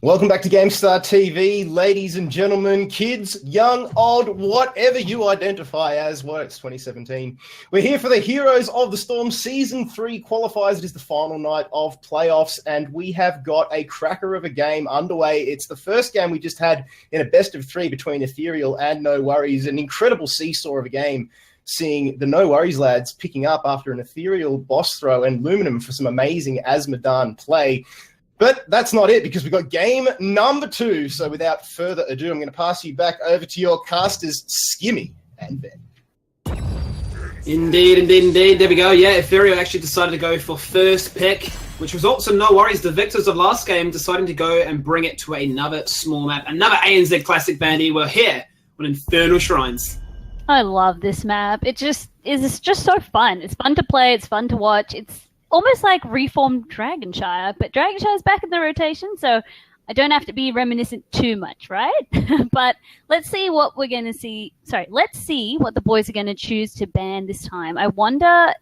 Welcome back to GameStar TV, ladies and gentlemen, kids, young, old, whatever you identify as. Well, it's 2017. We're here for the Heroes of the Storm Season 3 qualifiers. It is the final night of playoffs, and we have got a cracker of a game underway. It's the first game we just had in a best of three between Ethereal and No Worries, an incredible seesaw of a game, seeing the No Worries lads picking up after an Ethereal boss throw and Luminum for some amazing Asmodan play. But that's not it, because we've got game number 2. So without further ado, I'm going to pass you back over to your casters, Skimmy and Ben. Indeed. There we go. Yeah, Ethereal actually decided to go for first pick, which results in No Worries, the victors of last game, deciding to go and bring it to another small map, another ANZ Classic Bandy. We're here on Infernal Shrines. I love this map. It's just so fun. It's fun to play. It's fun to watch. It's almost like reformed Dragonshire, but Dragonshire's back in the rotation, so I don't have to be reminiscent too much, right? But let's see what we're going to see. Let's see what the boys are going to choose to ban this time. I wonder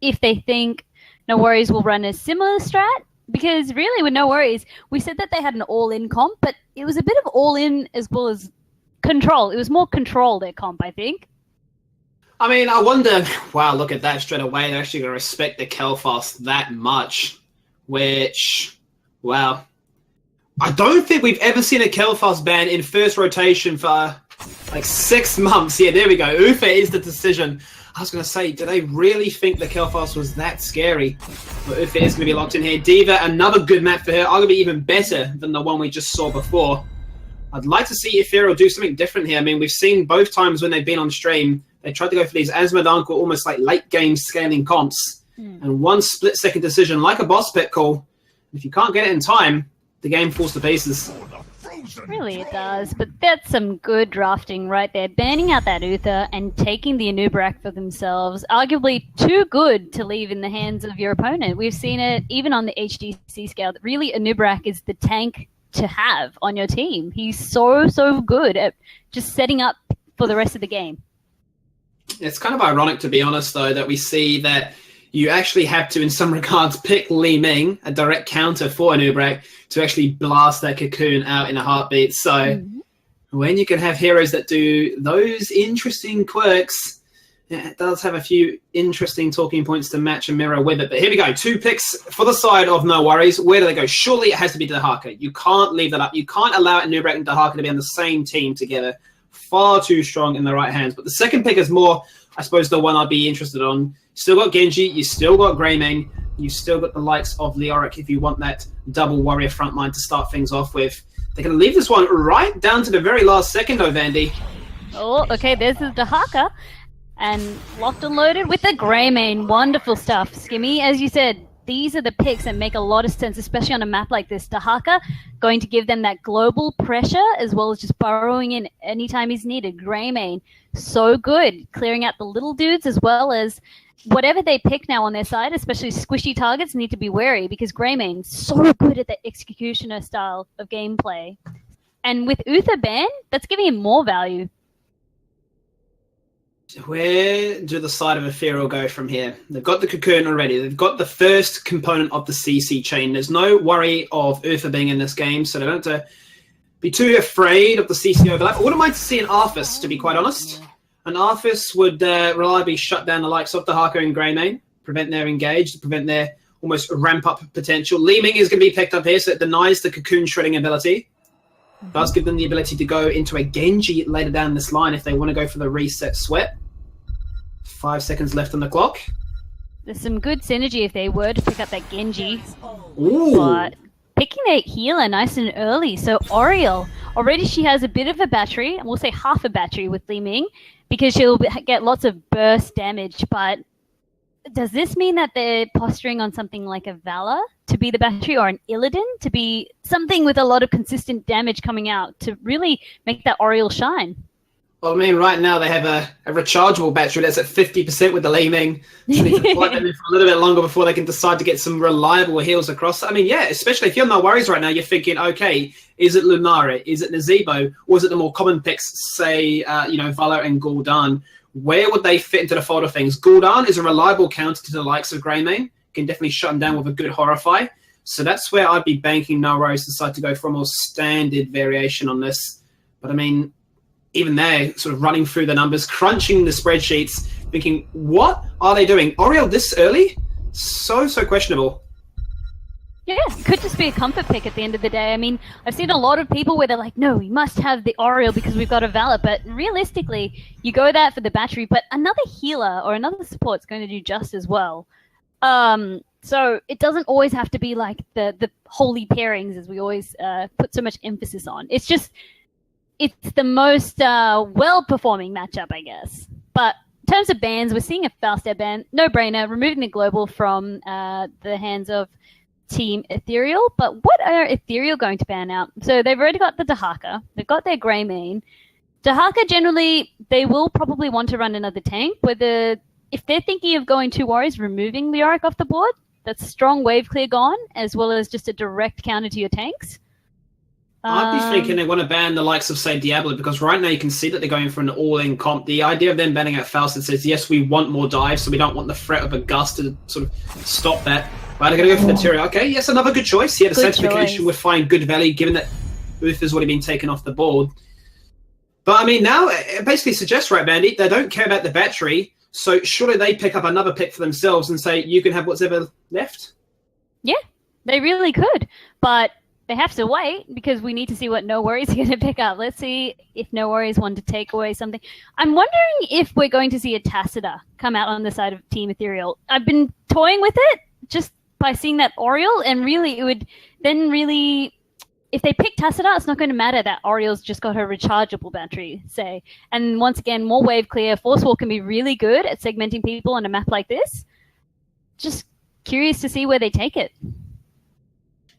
if they think No Worries will run a similar strat, because really with No Worries, we said that they had an all-in comp, but it was a bit of all-in as well as control. It was more control, their comp, I think. I mean, I wonder, wow, look at that straight away. They're actually going to respect the Kelfast that much, which, wow. I don't think we've ever seen a Kelfast ban in first rotation for like 6 months. Yeah, there we go. Ufa is the decision. I was going to say, do they really think the Kelfast was that scary? But Ufa is going to be locked in here. Diva, another good map for her. Arguably even better than the one we just saw before. I'd like to see Ethereal do something different here. I mean, we've seen both times when they've been on stream, they tried to go for these Asmodan, almost like late-game scaling comps. And one split-second decision, like a boss pit call, if you can't get it in time, the game falls to pieces. Really it does, but that's some good drafting right there. Banning out that Uther and taking the Anubarak for themselves, arguably too good to leave in the hands of your opponent. We've seen it even on the HDC scale. That really, Anubarak is the tank to have on your team. He's so good at just setting up for the rest of the game. It's kind of ironic, to be honest, though, that we see that you actually have to, in some regards, pick Li Ming, a direct counter for Anubarak, to actually blast that cocoon out in a heartbeat. So when you can have heroes that do those interesting quirks, it does have a few interesting talking points to match and mirror with it. But here we go. 2 picks for the side of No Worries. Where do they go? Surely it has to be Dahaka. You can't leave that up. You can't allow Anubarak and Dahaka to be on the same team together. Far too strong in the right hands. But the second pick is more, I suppose, the one I'd be interested on. Still got Genji, you still got Greymane, you still got the likes of Leoric if you want that double warrior frontline to start things off with. They're going to leave this one right down to the very last second, though, Vandy. Oh, okay, there's the Dahaka. And locked and loaded with the Greymane. Wonderful stuff. Skimmy, as you said, these are the picks that make a lot of sense, especially on a map like this. Dahaka going to give them that global pressure as well as just burrowing in anytime he's needed. Greymane, so good, clearing out the little dudes as well as whatever they pick now on their side, especially squishy targets, need to be wary because Greymane's so good at the executioner style of gameplay. And with Uther ban, that's giving him more value. Where do the side of Ethereal go from here? They've got the cocoon already. They've got the first component of the CC chain. There's no worry of Uther being in this game, so they don't have to be too afraid of the CC overlap. I wouldn't mind to see an Arthas, to be quite honest. An Arthas would reliably shut down the likes of Dahaka and Greymane, prevent their engage, prevent their almost ramp-up potential. Li Ming is going to be picked up here, so it denies the cocoon shredding ability. Does give them the ability to go into a Genji later down this line if they want to go for the reset sweat. 5 seconds left on the clock. There's some good synergy if they were to pick up that Genji. Ooh. But picking a healer nice and early. So Oriel, already she has a bit of a battery, and we'll say half a battery with Li Ming, because she'll get lots of burst damage. But does this mean that they're posturing on something like a Valor to be the battery, or an Illidan to be something with a lot of consistent damage coming out to really make that Oriel shine? Well, I mean, right now they have a rechargeable battery that's at 50% with the Li Ming. So they need to fight them in for a little bit longer before they can decide to get some reliable heals across. I mean, yeah, especially if you're No Worries right now, you're thinking, okay, is it Lunara? Is it Nazebo? Or is it the more common picks, say, Valor and Gul'dan? Where would they fit into the fold of things? Gul'dan is a reliable counter to the likes of Greymane. Can definitely shut him down with a good Horrify. So that's where I'd be banking No Worries decide to go for a more standard variation on this. But I mean, even there, sort of running through the numbers, crunching the spreadsheets, thinking, what are they doing? Oriel this early? So questionable. Yeah, it could just be a comfort pick at the end of the day. I mean, I've seen a lot of people where they're like, no, we must have the Oriel because we've got a Valor. But realistically, you go that for the battery, but another healer or another support's going to do just as well. So it doesn't always have to be like the holy pairings as we always put so much emphasis on. It's the most well-performing matchup, I guess. But in terms of bans, we're seeing a Falstad ban. No-brainer, removing the global from the hands of Team Ethereal. But what are Ethereal going to ban out? So they've already got the Dahaka. They've got their Grey main. Dahaka, generally, they will probably want to run another tank. If they're thinking of going 2 Warriors, removing the Yorick off the board, that's strong wave clear gone, as well as just a direct counter to your tanks. I'd be thinking they want to ban the likes of, say, Diablo, because right now you can see that they're going for an all-in comp. The idea of them banning out Faust says, yes, we want more dives, so we don't want the threat of a gust to sort of stop that. Right, they're going to go for the Tyria. Okay, yes, another good choice. Yeah, the Sanctification would find good value, given that Booth has already been taken off the board. But, I mean, now it basically suggests, right, Bandy, they don't care about the battery, so surely they pick up another pick for themselves and say, you can have what's ever left? Yeah, they really could. But they have to wait because we need to see what No Worries are going to pick up. Let's see if No Worries want to take away something. I'm wondering if we're going to see a Tacita come out on the side of Team Ethereal. I've been toying with it just by seeing that Oriel, and really it would then really... If they pick Tacita, it's not going to matter that Oriel's just got her rechargeable battery, say. And once again, more wave clear. Force Wall can be really good at segmenting people on a map like this. Just curious to see where they take it.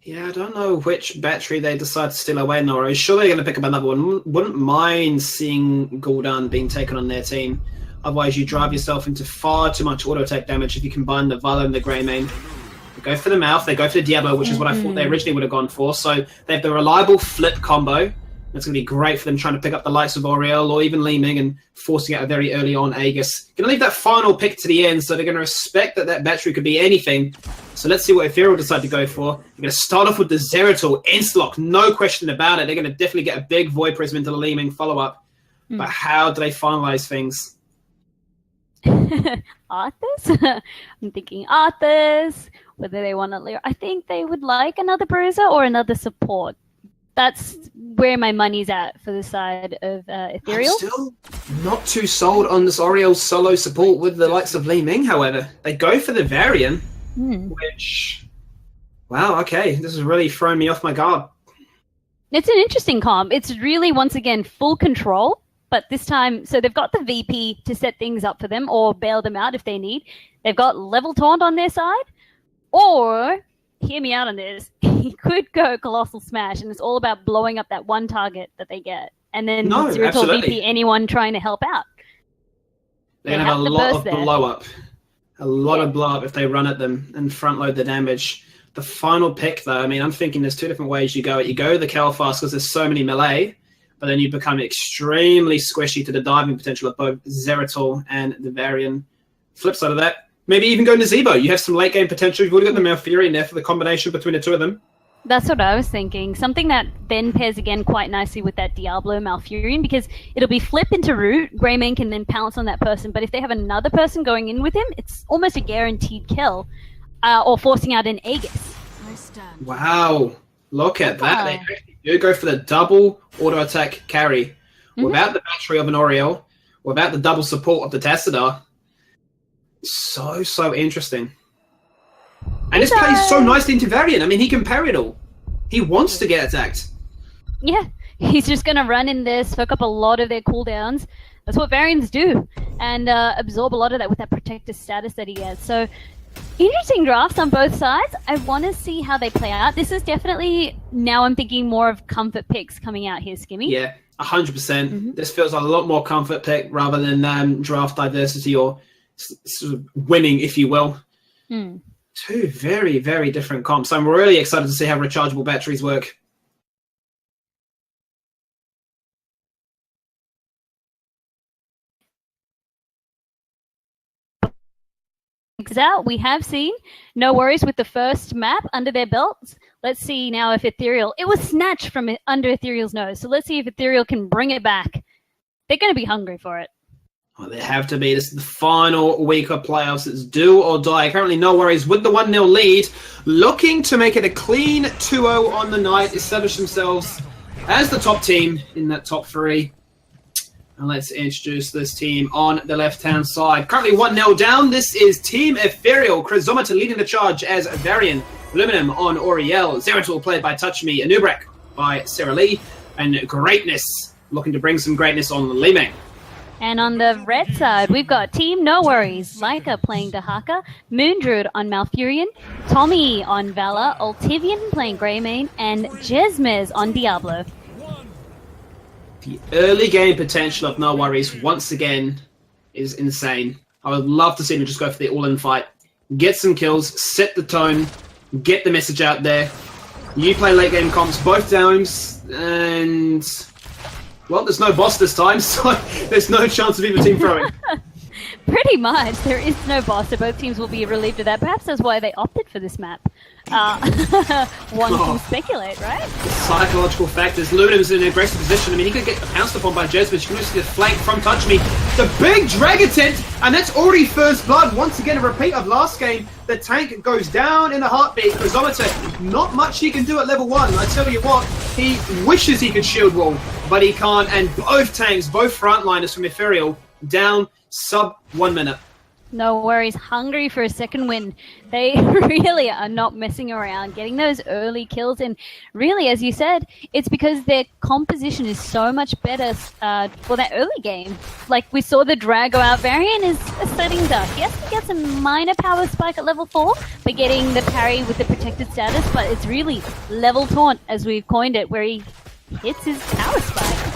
Yeah, I don't know which battery they decide to steal away, Nora. Sure, they're going to pick up another one. Wouldn't mind seeing Gul'dan being taken on their team. Otherwise, you drive yourself into far too much auto-attack damage if you combine the Valor and the Grey main. They go for the Mouth, they go for the Diablo, which is what I thought they originally would have gone for. So they have the reliable flip combo. That's going to be great for them trying to pick up the likes of Oriel or even Li Ming and forcing out a very early on Aegis. Going to leave that final pick to the end, so they're going to respect that battery could be anything. So let's see what Ethereal decide to go for. They're going to start off with the Zeratul, Instalock, no question about it. They're going to definitely get a big Void Prism into the Li Ming follow-up. But how do they finalize things? Arthas? I'm thinking Arthas. Whether they want to... I think they would like another Bruiser or another support. That's where my money's at for the side of Ethereal. I'm still not too sold on this Oriel solo support with the likes of Li Ming, however. They go for the Varian, which... Wow, okay. This has really thrown me off my guard. It's an interesting comp. It's really, once again, full control. But this time, so they've got the VP to set things up for them or bail them out if they need. They've got level taunt on their side. Or, hear me out on this, he could go Colossal Smash, and it's all about blowing up that one target that they get. And then Zeratul VP anyone trying to help out. They're going to have a lot of blow-up. A lot of blow-up if they run at them and front-load the damage. The final pick, though, I mean, I'm thinking there's 2 different ways you go. You go the Qualifiers because there's so many melee, but then you become extremely squishy to the diving potential of both Zeratul and the Varian. Flip side of that, maybe even go Nazebo. You have some late game potential. You've already got the Malfurion there for the combination between the 2 of them. That's what I was thinking. Something that then pairs again quite nicely with that Diablo Malfurion, because it'll be flip into root. Greymane can then pounce on that person, but if they have another person going in with him, it's almost a guaranteed kill, or forcing out an Aegis. Wow, look at that. They actually do go for the double auto attack carry without the battery of an Oriel, without the double support of the Tacita. So interesting. And this plays so nicely into Varian. I mean, he can parry it all. He wants to get attacked. Yeah, he's just going to run in there, soak up a lot of their cooldowns. That's what Varians do. And absorb a lot of that with that protector status that he gets. So, interesting drafts on both sides. I want to see how they play out. This is definitely, now I'm thinking more of comfort picks coming out here, Skimmy. Yeah, 100%. This feels a lot more comfort pick rather than draft diversity or sort of winning, if you will. 2 very, very different comps. I'm really excited to see how rechargeable batteries work. mixes out. We have seen No Worries with the first map under their belts. Let's see now if Ethereal... It was snatched from under Ethereal's nose, so let's see if Ethereal can bring it back. They're going to be hungry for it. Well, they have to be. This is the final week of playoffs. It's do or die. Currently, No Worries with the 1-0 lead, looking to make it a clean 2-0 on the night, establish themselves as the top team in that top 3. And let's introduce this team on the left-hand side. Currently 1-0 down. This is Team Ethereal. Chrysometer leading the charge as Varian. Aluminum on Oriel. Zeratul played by Touch Me. Anubrek by Sarah Lee. And Greatness looking to bring some greatness on Liming. And on the red side, we've got Team No Worries, Leica playing Dahaka, Moondruid on Malfurion, Tommy on Valor, Ultivian playing Greymane, and Jesmez on Diablo. The early game potential of No Worries, once again, is insane. I would love to see them just go for the all-in fight. Get some kills, set the tone, get the message out there. You play late game comps, both domes, and... well, there's no boss this time, so there's no chance of either team throwing. Pretty much. There is no boss, so both teams will be relieved of that. Perhaps that's why they opted for this map. One can speculate, right? The psychological factors. Luminum's in an aggressive position. I mean, he could get pounced upon by Jesmez. You can see the flank from Touch Me. The big Dragon Tent, and that's already first blood. Once again, a repeat of last game. The tank goes down in a heartbeat. Chrysometer, not much he can do at level 1. I tell you what, he wishes he could shield wall, but he can't. And both tanks, both frontliners from Ethereal, down sub 1 minute. No Worries, hungry for a second win. They really are not messing around, getting those early kills. And really, as you said, it's because their composition is so much better for that early game. Like we saw the drag go out. Varian is a setting duck. Yes, he gets a minor power spike at level 4 by getting the parry with the protected status, but it's really level taunt, as we've coined it, where he hits his power spike.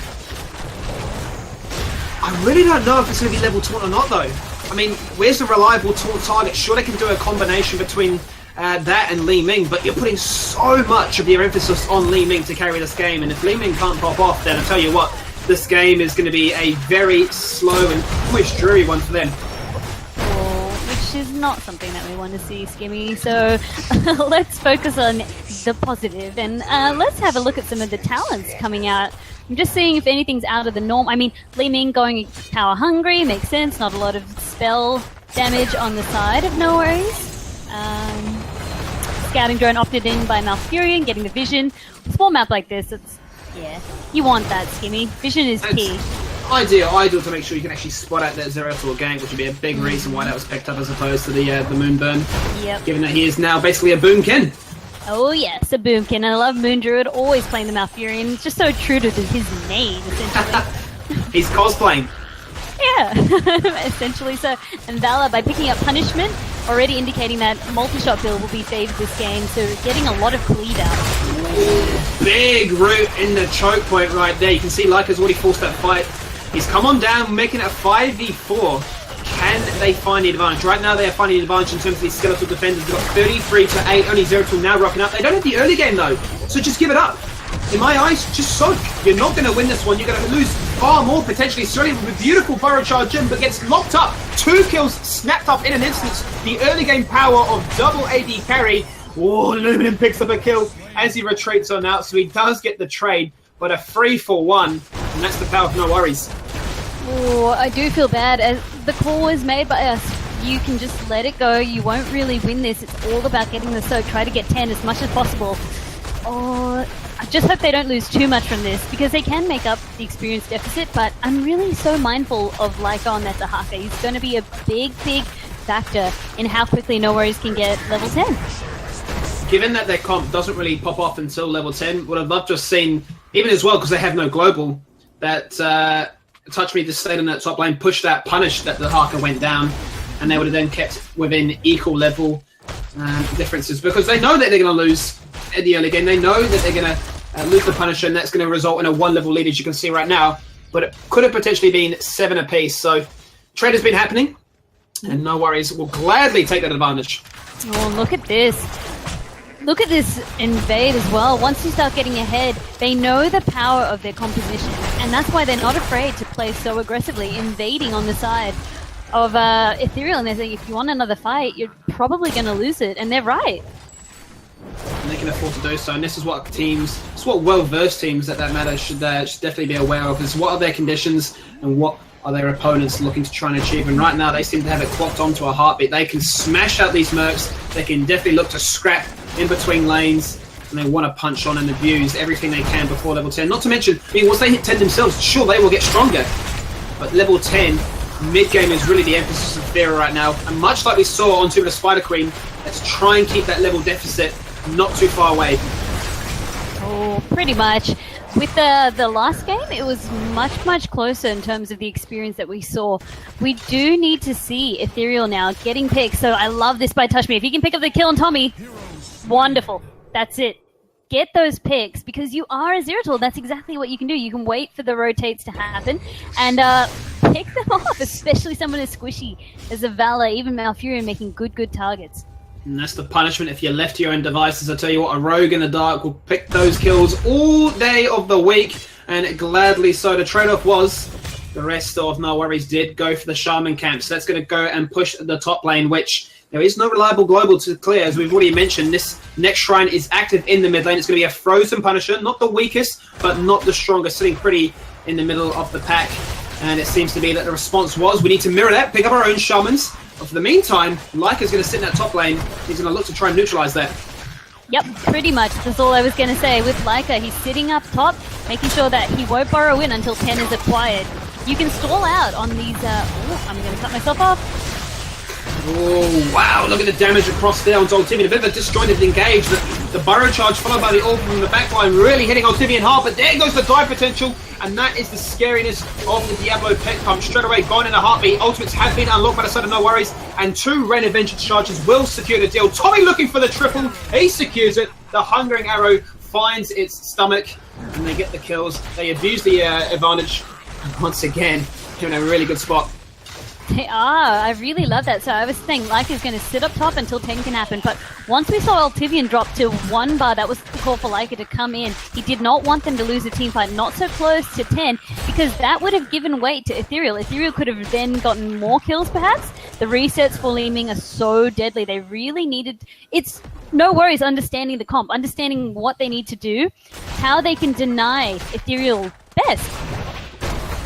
I really don't know if it's going to be level taunt or not, though. I mean, where's the reliable taunt target? Sure, they can do a combination between that and Li Ming, but you're putting so much of your emphasis on Li Ming to carry this game, and if Li Ming can't pop off, then I tell you what, this game is going to be a very slow and almost dreary one for them. Which is not something that we want to see, Skimmy. So let's focus on the positive, and let's have a look at some of the talents coming out. I'm just seeing if anything's out of the norm. I mean, Li Ming going power hungry makes sense. Not a lot of spell damage on the side of No Worries. Scouting drone opted in by Malfurion, getting the vision. Small map like this, it's you want that, Skimmy. Vision is key. Ideal to make sure you can actually spot out that Zeratul gank, which would be a big reason why that was picked up as opposed to the Moonburn. Yep. Given that he is now basically a Boomkin. Oh yes, a Boomkin, and I love Moondruid, always playing the Malfurion. It's just so true to his name, essentially. He's cosplaying. Yeah, essentially so. And Valor, by picking up Punishment, already indicating that multi-shot build will be favored this game, so getting a lot of bleed out. Big root in the choke point right there. You can see Leica's already forced that fight. He's come on down, making it a 5v4. Can they find the advantage? Right now they are finding the advantage in terms of these skeletal defenders. They've got 33-8, only Zeratul now rocking up. They don't have the early game though, so just give it up. In my eyes, just soak. You're not going to win this one. You're going to lose far more potentially. Sterling with a beautiful burrow charge in, but gets locked up. 2 kills snapped up in an instance. The early game power of double AD carry. Oh, Luminum picks up a kill as he retreats on out, so he does get the trade, but a 3-for-1, and that's the power of No Worries. Oh, I do feel bad. As the call was made by us, you can just let it go. You won't really win this. It's all about getting the soak. Try to get 10 as much as possible. Oh, I just hope they don't lose too much from this, because they can make up the experience deficit, but I'm really so mindful of Leica on that Dahaka. He's going to be a big factor in how quickly No Worries can get level 10. Given that their comp doesn't really pop off until level 10, would have loved to have seen, even as well, because they have no global, that Touch Me just stayed in that top lane, pushed that, punished that the Dahaka went down, and they would have then kept within equal level differences, because they know that they're going to lose at the early game. They know that they're going to lose the Punisher, and that's going to result in a 1-level lead, as you can see right now, but it could have potentially been 7 apiece. So trade has been happening, and No Worries will gladly take that advantage. Oh, look at this. Look at this invade as well. Once you start getting ahead, they know the power of their composition, and that's why they're not afraid to play so aggressively, invading on the side. of Ethereal, and they're saying if you want another fight, you're probably going to lose it, and they're right. And they can afford to do so, and this is what well-versed teams at that matter should definitely be aware of, is what are their conditions and what are their opponents looking to try and achieve. And right now they seem to have it clocked onto a heartbeat. They can smash out these mercs, they can definitely look to scrap in between lanes, and they want to punch on and abuse everything they can before level 10. Not to mention, I mean, once they hit 10 themselves, sure, they will get stronger, but level 10 mid-game is really the emphasis of Thera right now, and much like we saw on Tomb of the Spider Queen, let's try and keep that level deficit not too far away. Oh, pretty much. With the last game, it was much closer in terms of the experience that we saw. We do need to see Ethereal now getting picks, so I love this by Touch Me. If he can pick up the kill on Tommy, wonderful. That's it. Get those picks, because you are a Zeratul. That's exactly what you can do. You can wait for the rotates to happen and pick them off, especially someone as squishy as a Valor, even Malfurion making good targets. And that's the punishment if you're left to your own devices. I tell you what, a rogue in the dark will pick those kills all day of the week, and gladly so. The trade-off was the rest of No Worries did go for the Shaman camp, so that's going to go and push the top lane, which there is no reliable global to clear. As we've already mentioned, this next shrine is active in the mid lane. It's going to be a frozen Punisher, not the weakest, but not the strongest, sitting pretty in the middle of the pack. And it seems to be that the response was, we need to mirror that, pick up our own Shamans. But for the meantime, Leica's going to sit in that top lane. He's going to look to try and neutralize that. Yep, pretty much. That's all I was going to say. With Leica, he's sitting up top, making sure that he won't burrow in until 10 is acquired. You can stall out on these... I'm going to cut myself off. Oh, wow, look at the damage across there on Ultivian. A bit of a disjointed engage. The burrow charge followed by the ult from the backline really hitting Ultivian hard, but there goes the dive potential, and that is the scariness of the Diablo Pet Pump. Straight away, gone in a heartbeat. Ultimates have been unlocked by the side of No Worries, and 2 Ren Vengeance charges will secure the deal. Tommy looking for the triple. He secures it. The Hungering Arrow finds its stomach, and they get the kills. They abuse the advantage. And once again, they're in a really good spot. They are. I really love that. So I was saying Leica's going to sit up top until 10 can happen. But once we saw Ultivian drop to 1 bar, that was the call for Leica to come in. He did not want them to lose the team fight, not so close to 10, because that would have given weight to Ethereal. Ethereal could have then gotten more kills, perhaps. The resets for Leeming are so deadly. They really needed... It's No Worries understanding the comp, understanding what they need to do, how they can deny Ethereal best.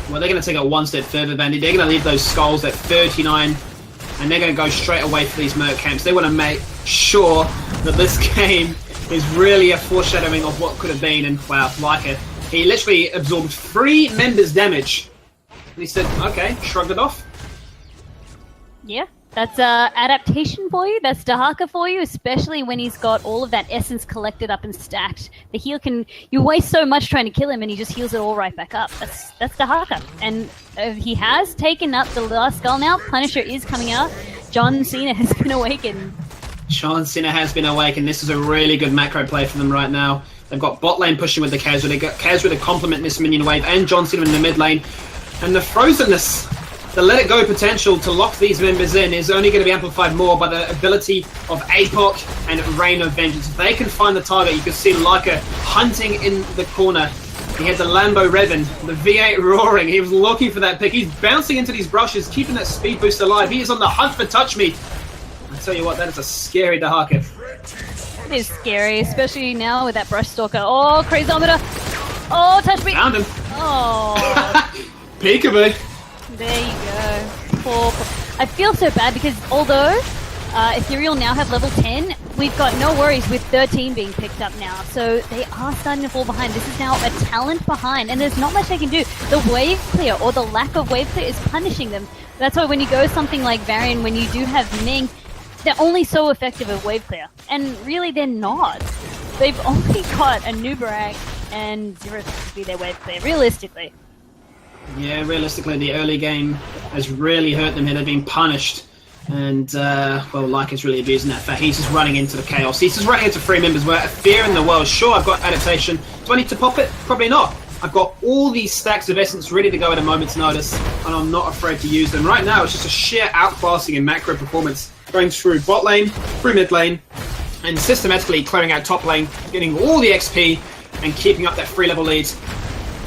Well, they're going to take it one step further, Bandy. They're going to leave those skulls at 39, and they're going to go straight away for these Merc camps. They want to make sure that this game is really a foreshadowing of what could have been. And, wow, Leica, he literally absorbed 3 members' damage. And he said, okay, shrugged it off. Yeah, that's adaptation for you. That's Dahaka for you, especially when he's got all of that essence collected up and stacked. The heal can... You waste so much trying to kill him, and he just heals it all right back up. That's Dahaka. And he has taken up the last skull now. Punisher is coming out. John Cena has been awakened. John Cena has been awakened. This is a really good macro play for them right now. They've got bot lane pushing with the Kazra. They've got Kazra to complement this minion wave, and John Cena in the mid lane. And the frozenness... The let it go potential to lock these members in is only going to be amplified more by the ability of APOC and Reign of Vengeance. If they can find the target, you can see Leica hunting in the corner. He had the Lambo revving, the V8 roaring. He was looking for that pick. He's bouncing into these brushes, keeping that speed boost alive. He is on the hunt for Touch Me. I tell you what, that is a scary Dahaka. It is scary, especially now with that brush stalker. Oh, Crazometer. Oh, Touch Me. Found him. Oh. Peekaboo. There you go. Poor. I feel so bad because although Ethereal now have level 10, we've got No Worries with 13 being picked up now. So they are starting to fall behind. This is now a talent behind, and there's not much they can do. The wave clear or the lack of wave clear is punishing them. That's why when you go something like Varian, when you do have Ming, they're only so effective at wave clear. And really, they're not. They've only got a Nubarak and Zero to be their wave clear, realistically. Yeah, realistically, the early game has really hurt them here. They've been punished. And, well, Leica's really abusing that fact. He's just running into the chaos. He's just running into 3 members. We're a fear in the world. Sure, I've got adaptation. Do I need to pop it? Probably not. I've got all these stacks of essence ready to go at a moment's notice, and I'm not afraid to use them. Right now, it's just a sheer outclassing in macro performance. Going through bot lane, through mid lane, and systematically clearing out top lane, getting all the XP, and keeping up that 3-level lead.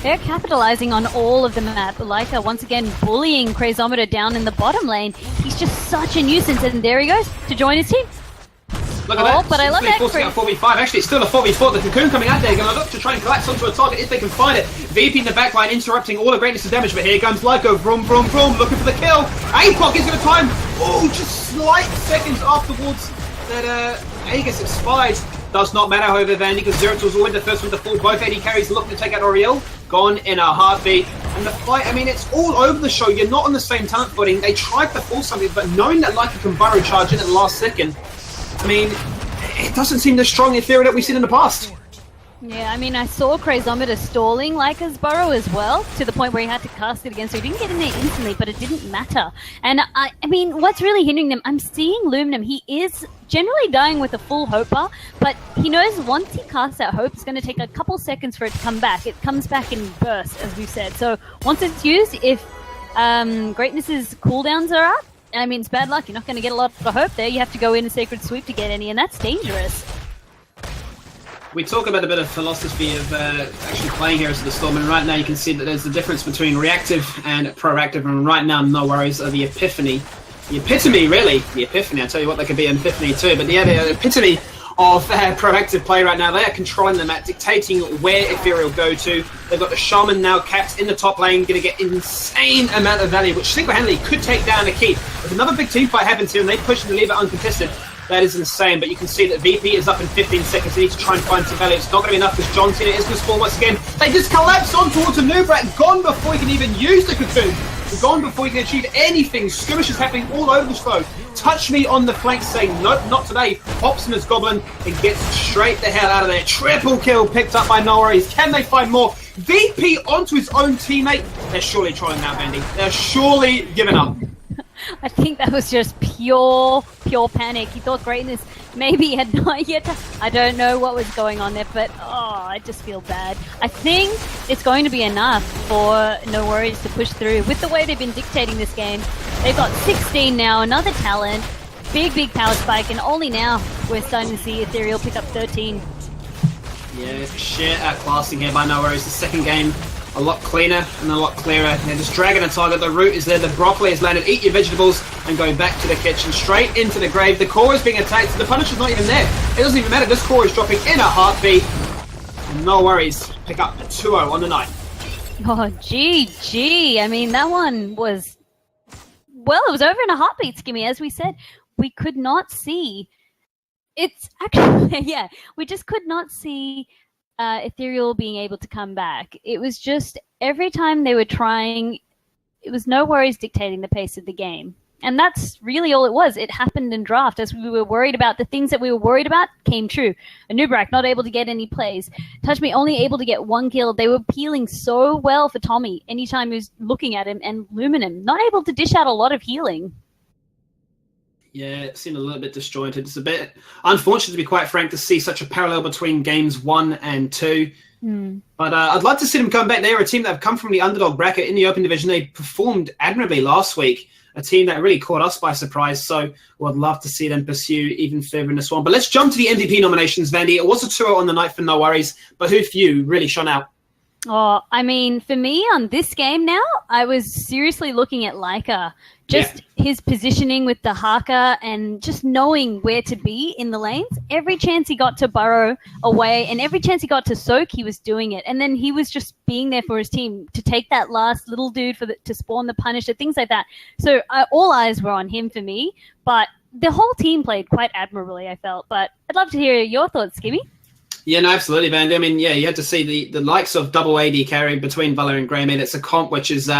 They're capitalizing on all of the map. Leica once again bullying Crazometer down in the bottom lane. He's just such a nuisance, and there he goes to join his team. Look at that. But I love that. Forcing out 4v5. Actually, it's still a 4v4. The Cocoon coming out there. Going to look to try and collapse onto a target if they can find it. VP in the backline interrupting all the greatness of damage. But here comes Lyco. Vroom, vroom, vroom. Looking for the kill. APOC is going to time. Oh, just slight seconds afterwards that Aegis expired. Does not matter, however, Vandy, because Zeratul will win the first one to fall. Both AD carries looking to take out Oriel. Gone in a heartbeat. And the fight, I mean, it's all over the show. You're not on the same talent footing. They tried to force something, but knowing that Lyco can burrow charge in at the last second, I mean, it doesn't seem the strong Ethereal that we've seen in the past. Yeah, I mean, I saw Crazometer stalling Leica's burrow as well, to the point where he had to cast it again, so he didn't get in there instantly, but it didn't matter. And I mean, what's really hindering them, I'm seeing Luminum, he is generally dying with a full hope bar, but he knows once he casts that hope, it's going to take a couple seconds for it to come back. It comes back in bursts, as we've said. So once it's used, if Greatness's cooldowns are up, I mean, it's bad luck. You're not going to get a lot of hope there. You have to go in a Sacred Sweep to get any, and that's dangerous. We talk about a bit of philosophy of actually playing Heroes of the Storm, and right now you can see that there's a difference between reactive and proactive, and right now No Worries are the epiphany. The epitome, really. The epiphany. I'll tell you what, they could be an epiphany too, but yeah, the epitome of proactive play right now. They are controlling the map, dictating where Ethereal go to. They've got the Shaman now capped in the top lane, going to get insane amount of value, which single-handedly could take down the keep. If another big team fight happens here and they push and leave it uncontested, that is insane. But you can see that VP is up in 15 seconds. They need to try and find some value. It's not going to be enough because John Cena is going to spawn once again. They just collapse on towards a Nubrak, gone before he can even use the Cocoon. Gone before he can achieve anything. Skirmish is happening all over the show. Touch me on the flank, saying nope, not today. Pops in his goblin and gets straight the hell out of there. Triple kill picked up by No Worries. Can they find more? VP onto his own teammate. They're surely trying now, Vandy. They're surely giving up. I think that was just pure panic. He thought Greatness maybe had not yet. I don't know what was going on there, but I just feel bad. I think it's going to be enough for No Worries to push through. With the way they've been dictating this game, they've got 16 now, another talent, big power spike, and only now we're starting to see Ethereal pick up 13. Yeah, sheer outclassing here by No Worries. The second game, a lot cleaner and a lot clearer. They're just dragging a target. The root is there. The broccoli has landed. Eat your vegetables and going back to the kitchen. Straight into the grave. The core is being attacked. The Punisher's not even there. It doesn't even matter. This core is dropping in a heartbeat. And No Worries pick up a 2-0 on the night. Oh, GG. I mean, that one was... Well, it was over in a heartbeat, Skimmy. As we said, we could not see... It's actually... Yeah, we just could not see... Ethereal being able to come back. It was just every time they were trying, it was No Worries dictating the pace of the game. And that's really all it was. It happened in draft. As we were worried about, the things that we were worried about came true. Anubrak not able to get any plays. Touch Me only able to get one kill. They were peeling so well for Tommy anytime he was looking at him, and Luminum not able to dish out a lot of healing. Yeah, it seemed a little bit disjointed. It's a bit unfortunate, to be quite frank, to see such a parallel between games 1 and 2. But I'd love to see them come back. They're a team that have come from the underdog bracket in the Open Division. They performed admirably last week, a team that really caught us by surprise. So I'd love to see them pursue even further in this one. But let's jump to the MVP nominations, Vandy. It was a 2-0 on the night for No Worries, but who for you really shone out? Oh, I mean, for me on this game now, I was seriously looking at Leica. Just his positioning with the Haka and just knowing where to be in the lanes. Every chance he got to burrow away and every chance he got to soak, he was doing it. And then he was just being there for his team to take that last little dude to spawn the Punisher, things like that. So all eyes were on him for me. But the whole team played quite admirably, I felt. But I'd love to hear your thoughts, Skibby. Yeah, no, absolutely, man. I mean, yeah, you had to see the likes of double AD carry between Valor and Grey. I mean, it's a comp which is,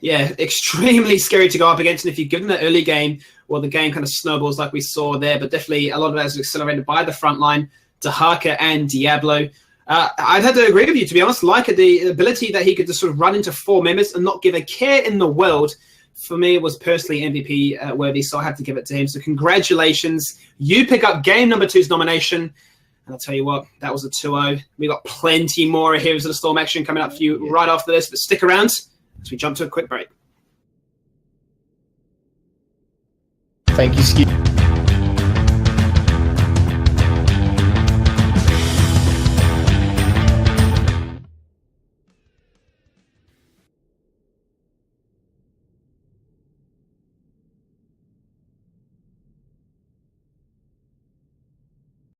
extremely scary to go up against. And if you give them the early game, well, the game kind of snowballs like we saw there. But definitely a lot of that is accelerated by the front line, Dahaka and Diablo. I'd have to agree with you, to be honest. Like the ability that he could just sort of run into 4 members and not give a care in the world, for me, it was personally MVP worthy. So I have to give it to him. So congratulations. You pick up game number 2's nomination. And I'll tell you what, that was a 2-0. We got plenty more Heroes of the Storm action coming up for you right after this. But stick around as we jump to a quick break. Thank you, Skip.